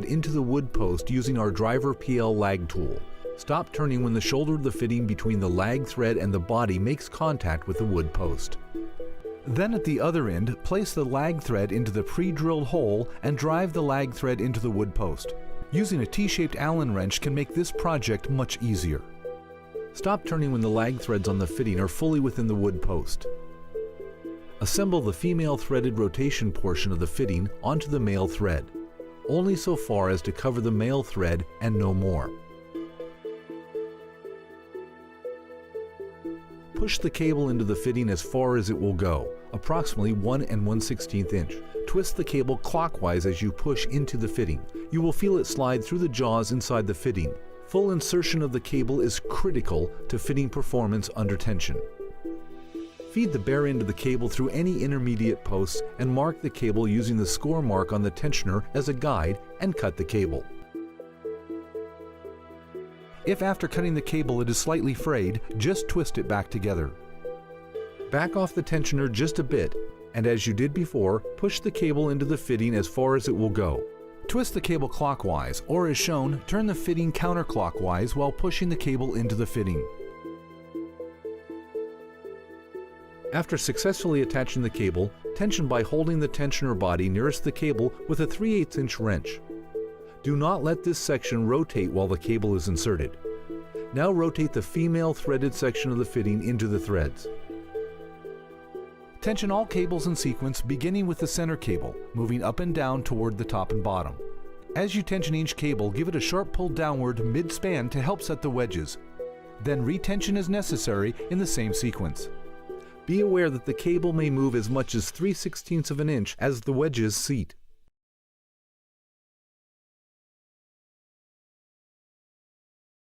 into the wood post using our driver PL lag tool. Stop turning when the shoulder of the fitting between the lag thread and the body makes contact with the wood post. Then at the other end, place the lag thread into the pre-drilled hole and drive the lag thread into the wood post. Using a T-shaped Allen wrench can make this project much easier. Stop turning when the lag threads on the fitting are fully within the wood post. Assemble the female threaded rotation portion of the fitting onto the male thread, only so far as to cover the male thread and no more. Push the cable into the fitting as far as it will go, approximately 1 1/16 inch. Twist the cable clockwise as you push into the fitting. You will feel it slide through the jaws inside the fitting. Full insertion of the cable is critical to fitting performance under tension. Feed the bare end of the cable through any intermediate posts and mark the cable using the score mark on the tensioner as a guide and cut the cable. If after cutting the cable it is slightly frayed, just twist it back together. Back off the tensioner just a bit, and as you did before, push the cable into the fitting as far as it will go. Twist the cable clockwise, or as shown, turn the fitting counterclockwise while pushing the cable into the fitting. After successfully attaching the cable, tension by holding the tensioner body nearest the cable with a 3/8 inch wrench. Do not let this section rotate while the cable is inserted. Now rotate the female threaded section of the fitting into the threads. Tension all cables in sequence, beginning with the center cable, moving up and down toward the top and bottom. As you tension each cable, give it a sharp pull downward mid-span to help set the wedges. Then retension as necessary in the same sequence. Be aware that the cable may move as much as 3/16 of an inch as the wedges seat.